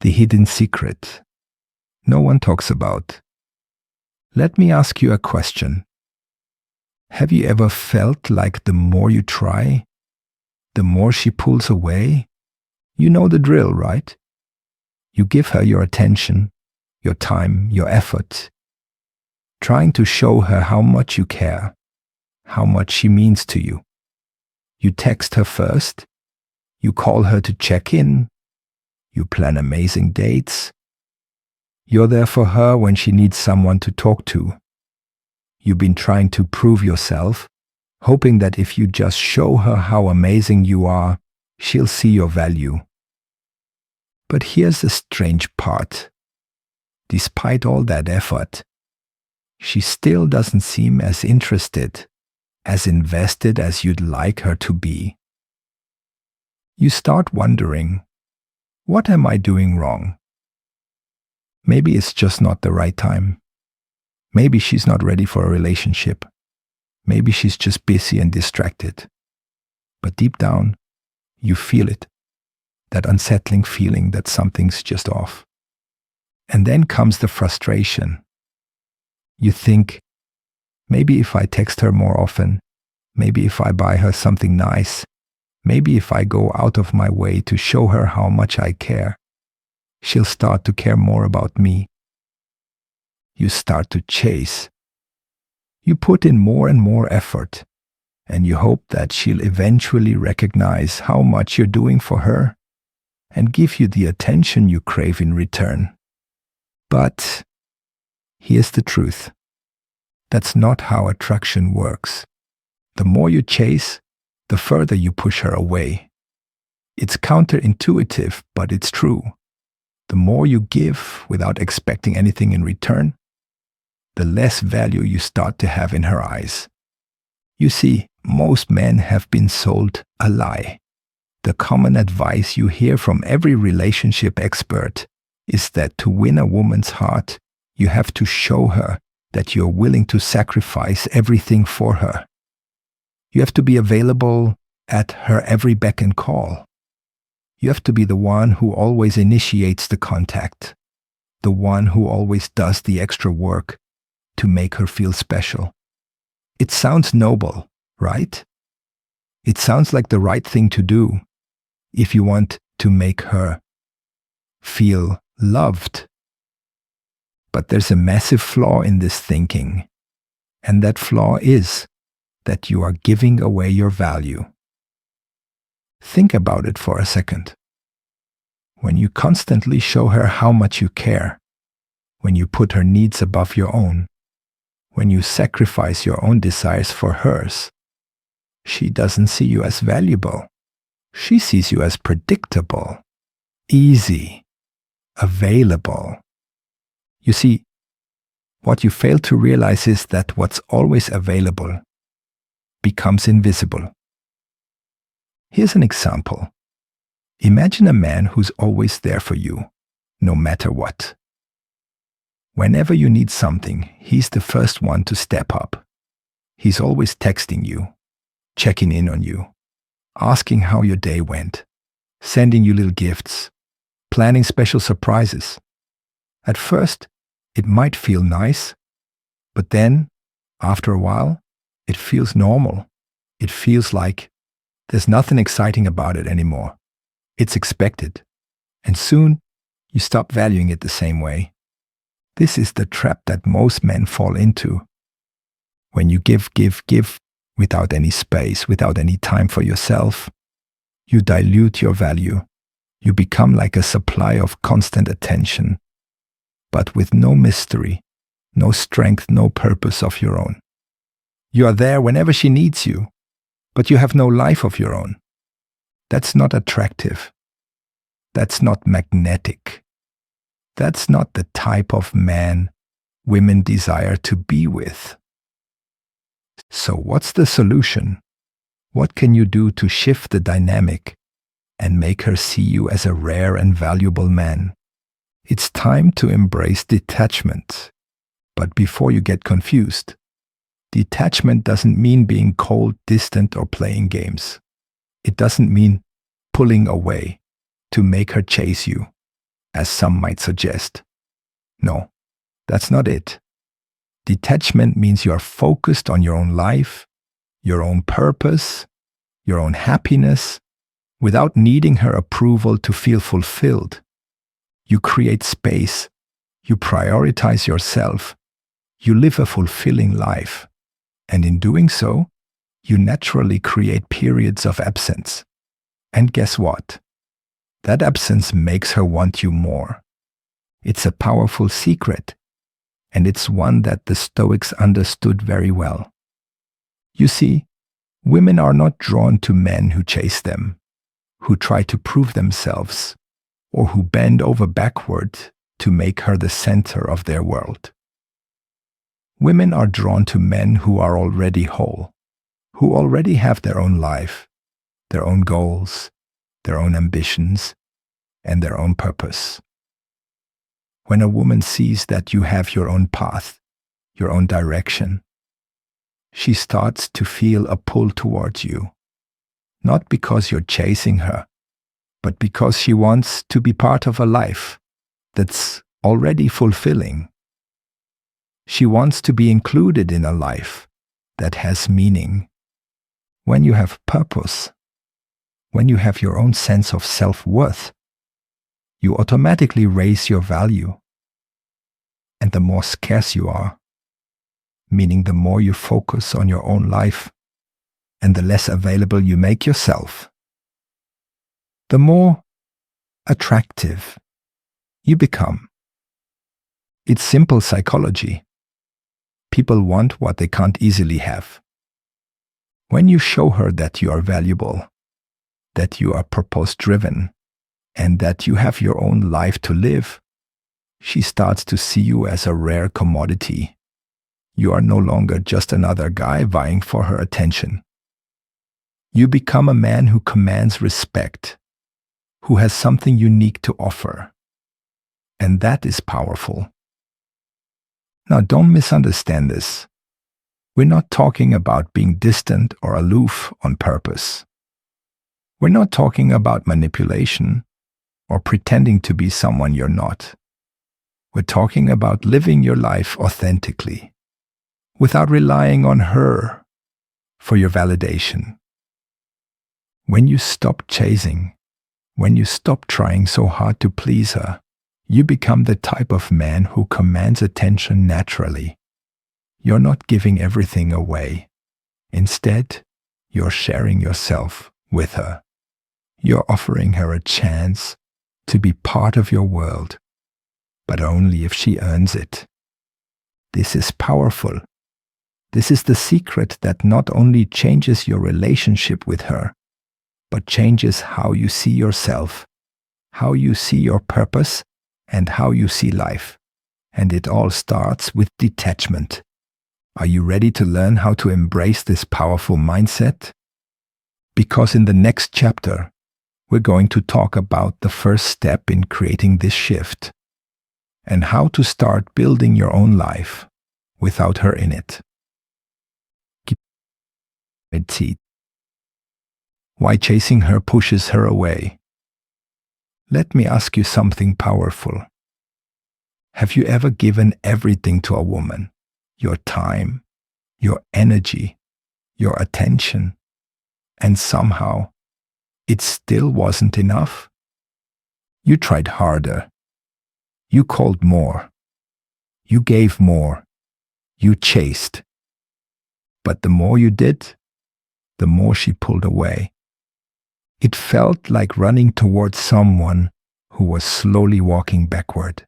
the hidden secret no one talks about. Let me ask you a question. Have you ever felt like the more you try, the more she pulls away? You know the drill, right? You give her your attention, your time, your effort, trying to show her how much you care, how much she means to you. You text her first, you call her to check in, you plan amazing dates. You're there for her when she needs someone to talk to. You've been trying to prove yourself, hoping that if you just show her how amazing you are, she'll see your value. But here's the strange part. Despite all that effort, she still doesn't seem as interested, as invested as you'd like her to be. You start wondering, what am I doing wrong? Maybe it's just not the right time. Maybe she's not ready for a relationship. Maybe she's just busy and distracted. But deep down, you feel it, that unsettling feeling that something's just off. And then comes the frustration. You think, maybe if I text her more often, maybe if I buy her something nice, maybe if I go out of my way to show her how much I care, she'll start to care more about me. You start to chase. You put in more and more effort, and you hope that she'll eventually recognize how much you're doing for her and give you the attention you crave in return. But here's the truth. That's not how attraction works. The more you chase, the further you push her away. It's counterintuitive, but it's true. The more you give without expecting anything in return, the less value you start to have in her eyes. You see, most men have been sold a lie. The common advice you hear from every relationship expert is that to win a woman's heart, you have to show her that you're willing to sacrifice everything for her. You have to be available at her every beck and call. You have to be the one who always initiates the contact, the one who always does the extra work to make her feel special. It sounds noble, right? It sounds like the right thing to do if you want to make her feel loved. But there's a massive flaw in this thinking, and that flaw is that you are giving away your value. Think about it for a second. When you constantly show her how much you care, when you put her needs above your own, when you sacrifice your own desires for hers, she doesn't see you as valuable. She sees you as predictable, easy, available. You see, what you fail to realize is that what's always available becomes invisible. Here's an example. Imagine a man who's always there for you, no matter what. Whenever you need something, he's the first one to step up. He's always texting you, checking in on you, asking how your day went, sending you little gifts, planning special surprises. At first, it might feel nice, but then, after a while, it feels normal. It feels like there's nothing exciting about it anymore. It's expected. And soon, you stop valuing it the same way. This is the trap that most men fall into. When you give without any space, without any time for yourself, you dilute your value. You become like a supply of constant attention, but with no mystery, no strength, no purpose of your own. You are there whenever she needs you, but you have no life of your own. That's not attractive. That's not magnetic. That's not the type of man women desire to be with. So what's the solution? What can you do to shift the dynamic and make her see you as a rare and valuable man? It's time to embrace detachment. But before you get confused, detachment doesn't mean being cold, distant, or playing games. It doesn't mean pulling away to make her chase you. as some might suggest. No, that's not it. Detachment means you are focused on your own life, your own purpose, your own happiness, without needing her approval to feel fulfilled. You create space, you prioritize yourself, you live a fulfilling life, and in doing so, you naturally create periods of absence. And guess what? That absence makes her want you more. It's a powerful secret, and it's one that the Stoics understood very well. You see, women are not drawn to men who chase them, who try to prove themselves, or who bend over backward to make her the center of their world. Women are drawn to men who are already whole, who already have their own life, their own goals, their own ambitions, and their own purpose. When a woman sees that you have your own path, your own direction, she starts to feel a pull towards you, not because you're chasing her, but because she wants to be part of a life that's already fulfilling. She wants to be included in a life that has meaning. When you have purpose, when you have your own sense of self-worth, you automatically raise your value. And the more scarce you are, meaning the more you focus on your own life and the less available you make yourself, the more attractive you become. It's simple psychology. People want what they can't easily have. When you show her that you are valuable, that you are purpose-driven, and that you have your own life to live, she starts to see you as a rare commodity. You are no longer just another guy vying for her attention. You become a man who commands respect, who has something unique to offer. And that is powerful. Now, don't misunderstand this. We're not talking about being distant or aloof on purpose. We're not talking about manipulation or pretending to be someone you're not. We're talking about living your life authentically, without relying on her for your validation. When you stop chasing, when you stop trying so hard to please her, you become the type of man who commands attention naturally. You're not giving everything away. Instead, you're sharing yourself with her. You're offering her a chance to be part of your world, but only if she earns it. This is powerful. This is the secret that not only changes your relationship with her, but changes how you see yourself, how you see your purpose, and how you see life. And it all starts with detachment. Are you ready to learn how to embrace this powerful mindset? Because in the next chapter, we're going to talk about the first step in creating this shift and how to start building your own life without her in it. Why chasing her pushes her away. Let me ask you something powerful. Have you ever given everything to a woman? Your time, your energy, your attention, and somehow it still wasn't enough? You tried harder. You called more. You gave more. You chased. But the more you did, the more she pulled away. It felt like running towards someone who was slowly walking backward.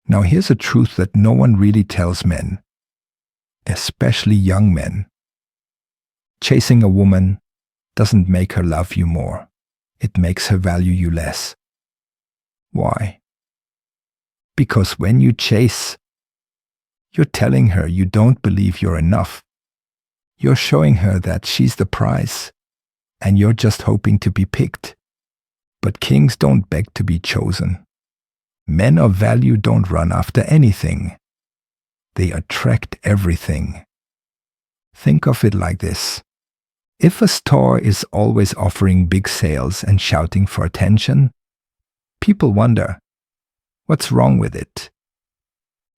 Now here's a truth that no one really tells men, especially young men. Chasing a woman doesn't make her love you more. It makes her value you less. Why? Because when you chase, you're telling her you don't believe you're enough. You're showing her that she's the prize, and you're just hoping to be picked. But kings don't beg to be chosen. Men of value don't run after anything. They attract everything. Think of it like this. If a store is always offering big sales and shouting for attention, People wonder, what's wrong with it?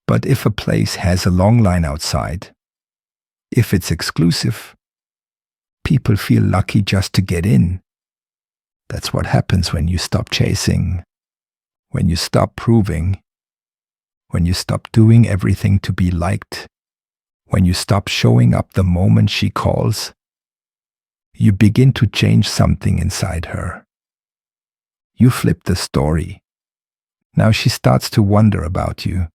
But if a place has a long line outside, if it's exclusive, people feel lucky just to get in. That's what happens when you stop chasing, when you stop proving, when you stop doing everything to be liked, when you stop showing up the moment she calls. You begin to change something inside her. You flip the story. Now she starts to wonder about you.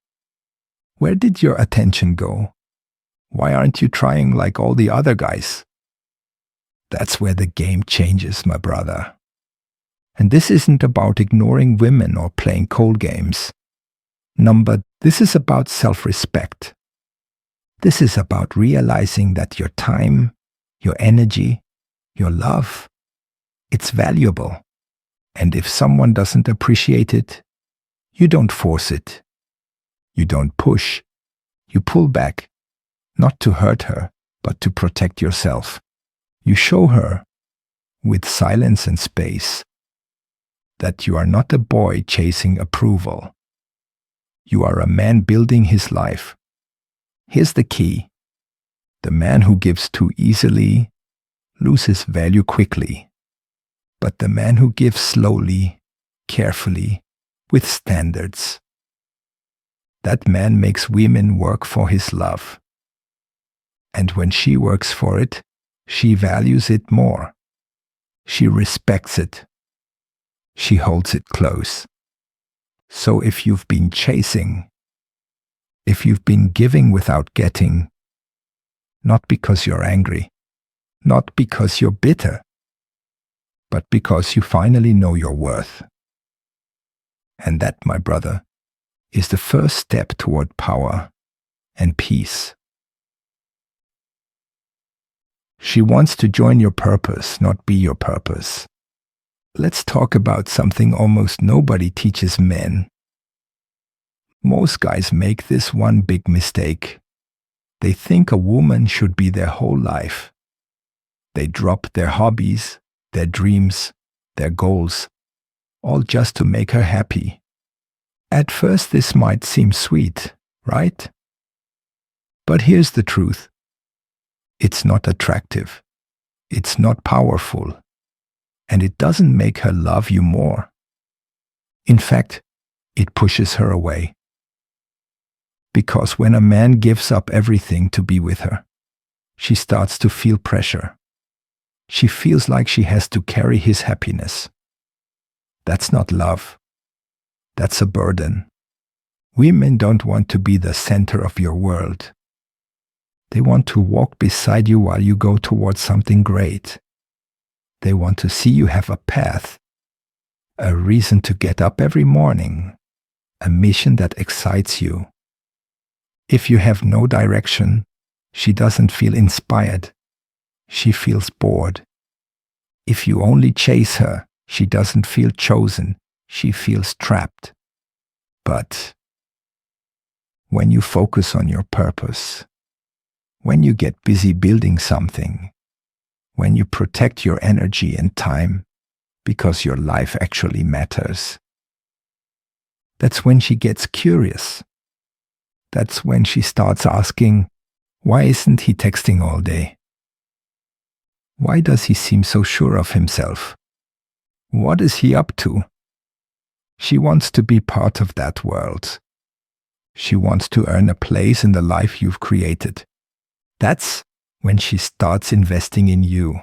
Where did your attention go? Why aren't you trying like all the other guys? That's where the game changes, my brother. And this isn't about ignoring women or playing cold games. No, but this is about self-respect. This is about realizing that your time, your energy, your love, it's valuable. And if someone doesn't appreciate it, you don't force it. You don't push. You pull back, not to hurt her, but to protect yourself. You show her, with silence and space, that you are not a boy chasing approval. You are a man building his life. Here's the key. The man who gives too easily loses value quickly. But the man who gives slowly, carefully, with standards, that man makes women work for his love. And when she works for it, she values it more. She respects it. She holds it close. So if you've been chasing, if you've been giving without getting, not because you're angry, not because you're bitter, but because you finally know your worth. And that, my brother, is the first step toward power and peace. She wants to join your purpose, not be your purpose. Let's talk about something almost nobody teaches men. Most guys make this one big mistake. They think a woman should be their whole life. They drop their hobbies, their dreams, their goals, all just to make her happy. At first this might seem sweet, right? But here's the truth. It's not attractive. It's not powerful. And it doesn't make her love you more. In fact, it pushes her away. Because when a man gives up everything to be with her, she starts to feel pressure. She feels like she has to carry his happiness. That's not love. That's a burden. Women don't want to be the center of your world. They want to walk beside you while you go towards something great. They want to see you have a path, a reason to get up every morning, a mission that excites you. If you have no direction, she doesn't feel inspired. She feels bored. If you only chase her, she doesn't feel chosen. She feels trapped. But when you focus on your purpose, when you get busy building something, when you protect your energy and time because your life actually matters, that's when she gets curious. That's when she starts asking, why isn't he texting all day? Why does he seem so sure of himself? What is he up to? She wants to be part of that world. She wants to earn a place in the life you've created. That's when she starts investing in you.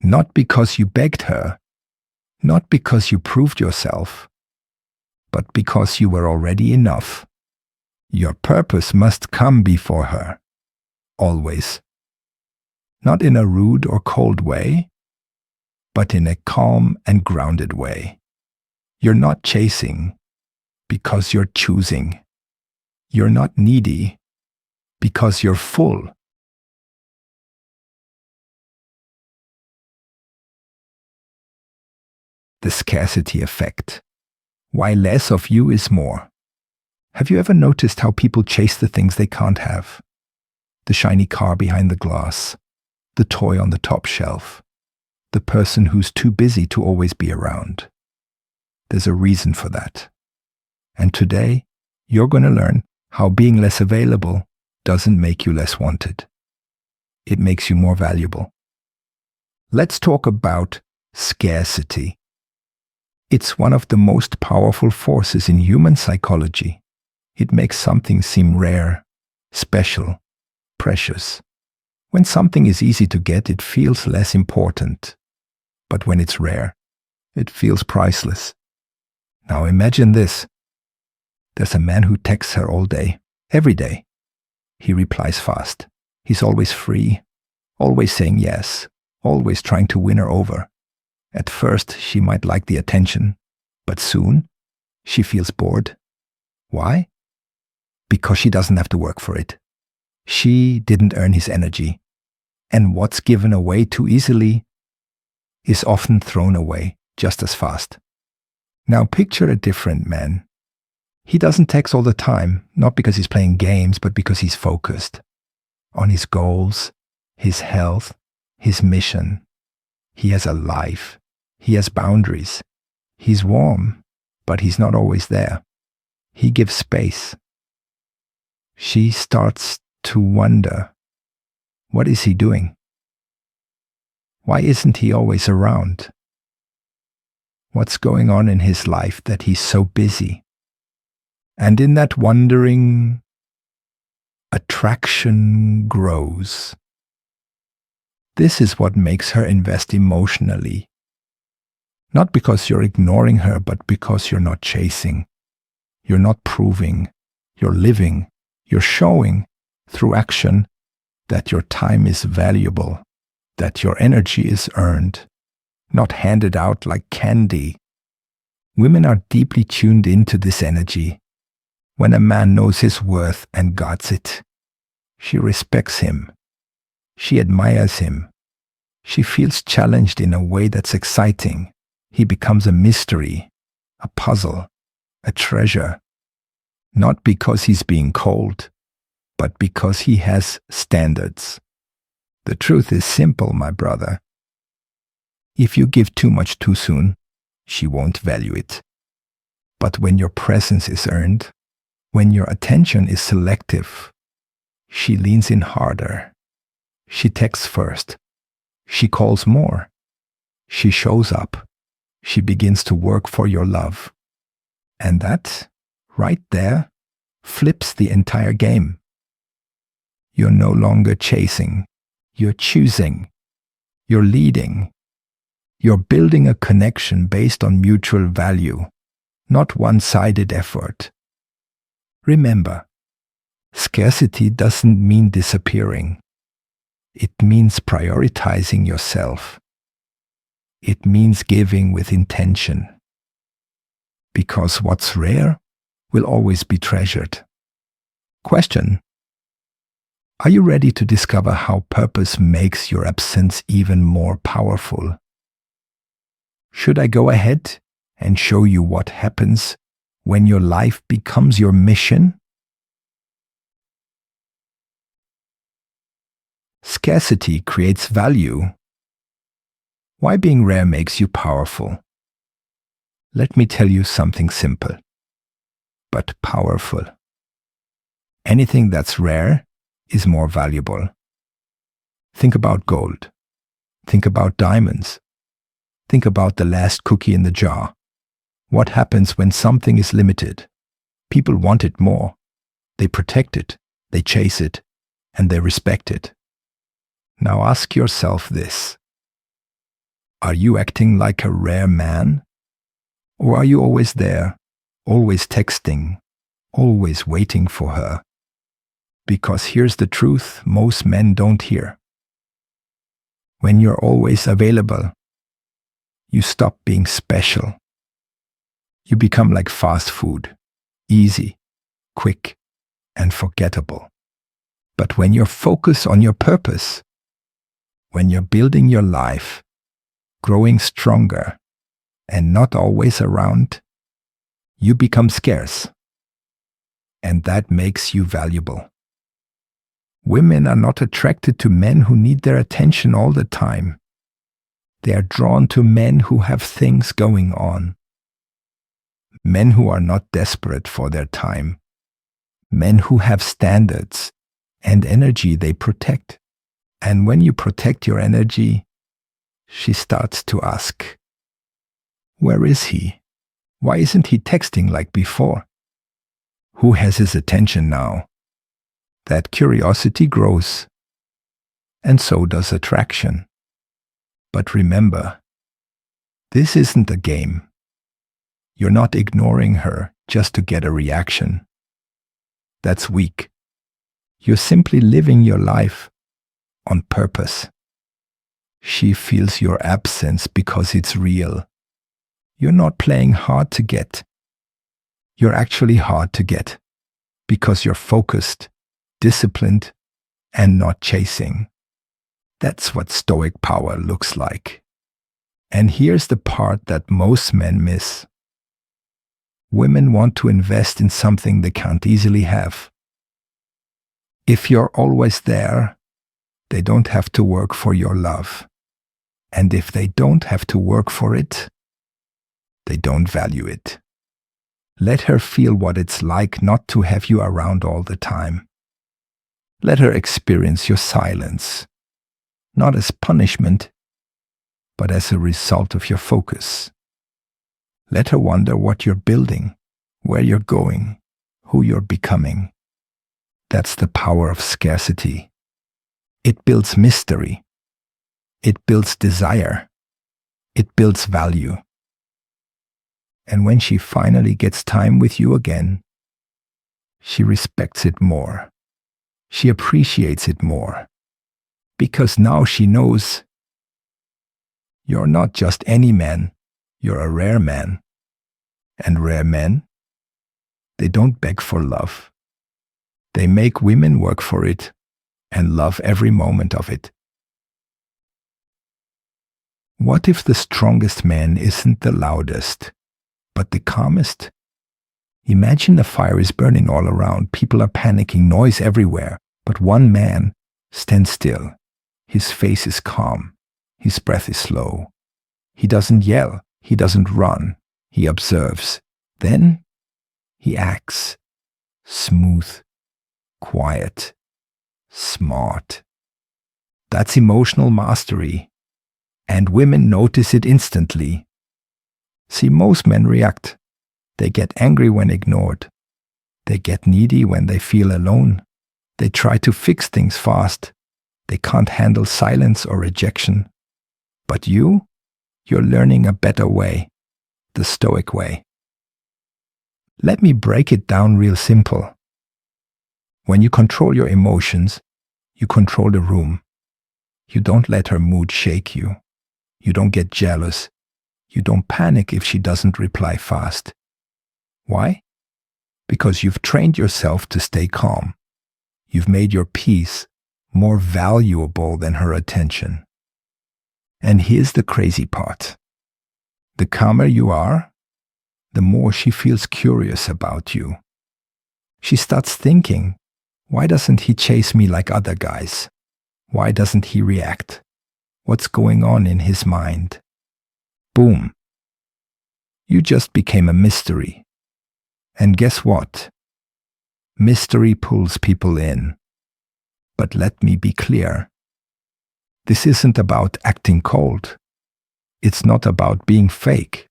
Not because you begged her, not because you proved yourself, but because you were already enough. Your purpose must come before her, always. Not in a rude or cold way, but in a calm and grounded way. You're not chasing because you're choosing. You're not needy because you're full. The scarcity effect. Why less of you is more. Have you ever noticed how people chase the things they can't have? The shiny car behind the glass, the toy on the top shelf, the person who's too busy to always be around. There's a reason for that. And today, you're going to learn how being less available doesn't make you less wanted. It makes you more valuable. Let's talk about scarcity. It's one of the most powerful forces in human psychology. It makes something seem rare, special, precious. When something is easy to get, it feels less important. But when it's rare, it feels priceless. Now imagine this. There's a man who texts her all day, every day. He replies fast. He's always free, always saying yes, always trying to win her over. At first, she might like the attention, but soon, she feels bored. Why? Because she doesn't have to work for it. She didn't earn his energy. And what's given away too easily is often thrown away just as fast. Now picture a different man. He doesn't text all the time, not because he's playing games, but because he's focused on his goals, his health, his mission. He has a life. He has boundaries. He's warm, but he's not always there. He gives space. She starts to wonder, what is he doing? Why isn't he always around? What's going on in his life that he's so busy? And in that wondering, attraction grows. This is what makes her invest emotionally. Not because you're ignoring her, but because you're not chasing. You're not proving. You're living. You're showing through action that your time is valuable, that your energy is earned, not handed out like candy. Women are deeply tuned into this energy. When a man knows his worth and guards it, she respects him. She admires him. She feels challenged in a way that's exciting. He becomes a mystery, a puzzle, a treasure. Not because he's being cold, but because he has standards. The truth is simple, my brother. If you give too much too soon, she won't value it. But when your presence is earned, when your attention is selective, she leans in harder. She texts first. She calls more. She shows up. She begins to work for your love. And that, right there, flips the entire game. You're no longer chasing. You're choosing. You're leading. You're building a connection based on mutual value, not one-sided effort. Remember, scarcity doesn't mean disappearing. It means prioritizing yourself. It means giving with intention. Because what's rare will always be treasured. Question: are you ready to discover how purpose makes your absence even more powerful? Should I go ahead and show you what happens when your life becomes your mission? Scarcity creates value. Why being rare makes you powerful? Let me tell you something simple, but powerful. Anything that's rare is more valuable. Think about gold. Think about diamonds. Think about the last cookie in the jar. What happens when something is limited? People want it more. They protect it, they chase it, and they respect it. Now ask yourself this. Are you acting like a rare man? Or are you always there, always texting, always waiting for her? Because here's the truth most men don't hear. When you're always available, you stop being special. You become like fast food, easy, quick, and forgettable. But when you're focused on your purpose, when you're building your life, growing stronger, and not always around, you become scarce. And that makes you valuable. Women are not attracted to men who need their attention all the time. They are drawn to men who have things going on. Men who are not desperate for their time. Men who have standards and energy they protect. And when you protect your energy, she starts to ask, where is he? Why isn't he texting like before? Who has his attention now? That curiosity grows, and so does attraction. But remember, this isn't a game. You're not ignoring her just to get a reaction. That's weak. You're simply living your life on purpose. She feels your absence because it's real. You're not playing hard to get. You're actually hard to get because you're focused, disciplined, and not chasing. That's what Stoic power looks like. And here's the part that most men miss. Women want to invest in something they can't easily have. If you're always there, they don't have to work for your love. And if they don't have to work for it, they don't value it. Let her feel what it's like not to have you around all the time. Let her experience your silence, not as punishment, but as a result of your focus. Let her wonder what you're building, where you're going, who you're becoming. That's the power of scarcity. It builds mystery. It builds desire. It builds value. And when she finally gets time with you again, she respects it more. She appreciates it more. Because now she knows you're not just any man, you're a rare man. And rare men, they don't beg for love. They make women work for it and love every moment of it. What if the strongest man isn't the loudest, but the calmest? Imagine a fire is burning all around, people are panicking, noise everywhere, but one man stands still. His face is calm, his breath is slow. He doesn't yell, he doesn't run, he observes. Then he acts. Smooth, quiet, smart. That's emotional mastery. And women notice it instantly. See, most men react. They get angry when ignored. They get needy when they feel alone. They try to fix things fast. They can't handle silence or rejection. But you're learning a better way, the Stoic way. Let me break it down real simple. When you control your emotions, you control the room. You don't let her mood shake you. You don't get jealous. You don't panic if she doesn't reply fast. Why? Because you've trained yourself to stay calm. You've made your peace more valuable than her attention. And here's the crazy part. The calmer you are, the more she feels curious about you. She starts thinking, why doesn't he chase me like other guys? Why doesn't he react? What's going on in his mind? Boom. You just became a mystery. And guess what? Mystery pulls people in. But let me be clear. This isn't about acting cold. It's not about being fake.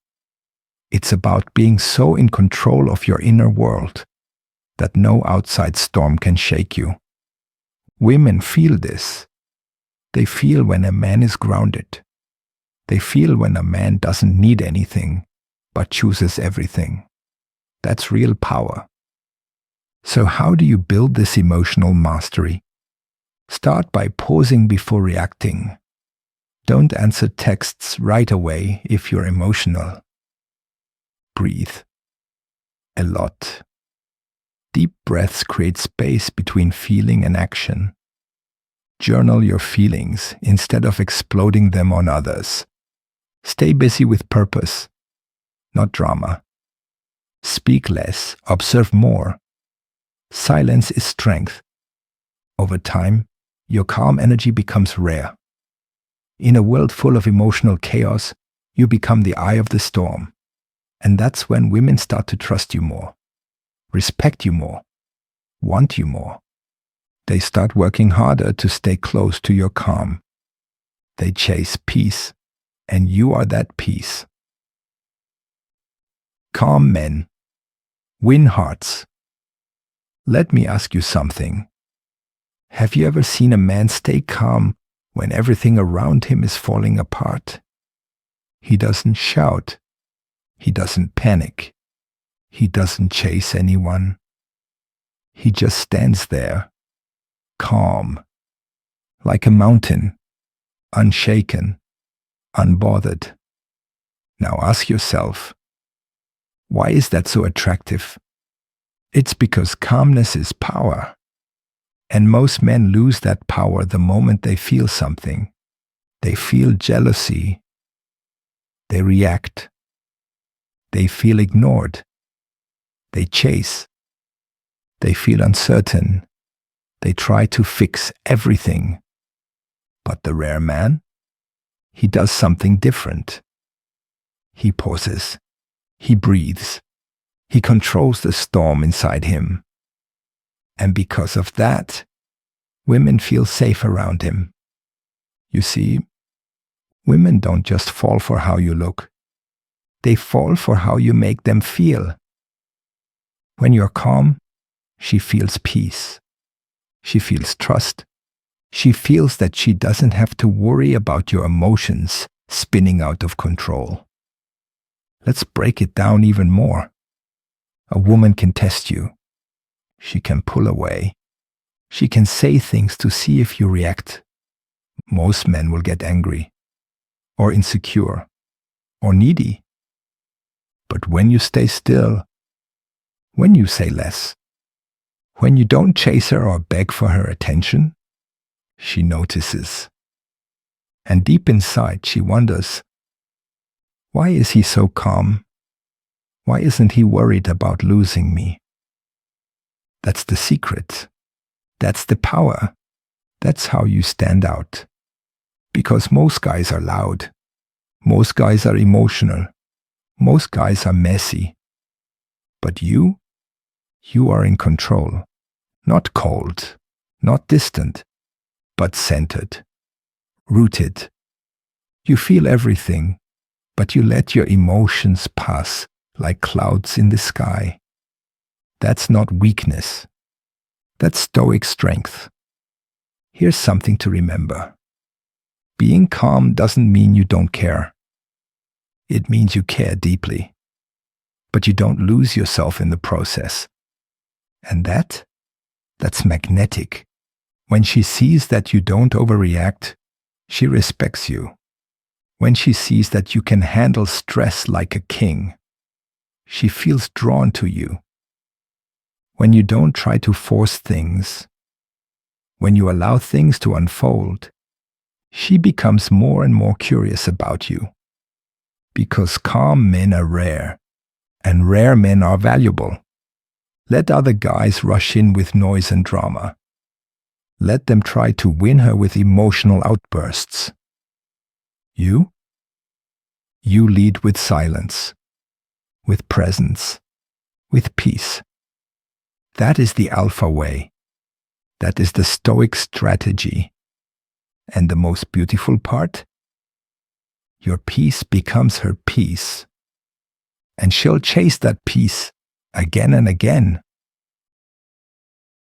It's about being so in control of your inner world that no outside storm can shake you. Women feel this. They feel when a man is grounded. They feel when a man doesn't need anything, but chooses everything. That's real power. So how do you build this emotional mastery? Start by pausing before reacting. Don't answer texts right away if you're emotional. Breathe. A lot. Deep breaths create space between feeling and action. Journal your feelings instead of exploding them on others. Stay busy with purpose, not drama. Speak less, observe more. Silence is strength. Over time, your calm energy becomes rare. In a world full of emotional chaos, you become the eye of the storm. And that's when women start to trust you more, respect you more, want you more. They start working harder to stay close to your calm. They chase peace, and you are that peace. Calm men win hearts. Let me ask you something. Have you ever seen a man stay calm when everything around him is falling apart? He doesn't shout. He doesn't panic. He doesn't chase anyone. He just stands there, calm, like a mountain, unshaken, unbothered. Now ask yourself, why is that so attractive? It's because calmness is power. And most men lose that power the moment they feel something. They feel jealousy. They react. They feel ignored. They chase. They feel uncertain. They try to fix everything. But the rare man, he does something different. He pauses. He breathes. He controls the storm inside him. And because of that, women feel safe around him. You see, women don't just fall for how you look. They fall for how you make them feel. When you're calm, she feels peace. She feels trust. She feels that she doesn't have to worry about your emotions spinning out of control. Let's break it down even more. A woman can test you. She can pull away. She can say things to see if you react. Most men will get angry, or insecure, or needy. But when you stay still, when you say less, when you don't chase her or beg for her attention, she notices. And deep inside, she wonders, why is he so calm? Why isn't he worried about losing me? That's the secret. That's the power. That's how you stand out. Because most guys are loud. Most guys are emotional. Most guys are messy. But you are in control. Not cold, not distant, but centered, rooted. You feel everything, but you let your emotions pass like clouds in the sky. That's not weakness. That's stoic strength. Here's something to remember. Being calm doesn't mean you don't care. It means you care deeply. But you don't lose yourself in the process. And that's magnetic. When she sees that you don't overreact, she respects you. When she sees that you can handle stress like a king, she feels drawn to you. When you don't try to force things, when you allow things to unfold, she becomes more and more curious about you. Because calm men are rare, and rare men are valuable. Let other guys rush in with noise and drama. Let them try to win her with emotional outbursts. You lead with silence, with presence, with peace. That is the alpha way. That is the Stoic strategy. And the most beautiful part? Your peace becomes her peace. And she'll chase that peace again and again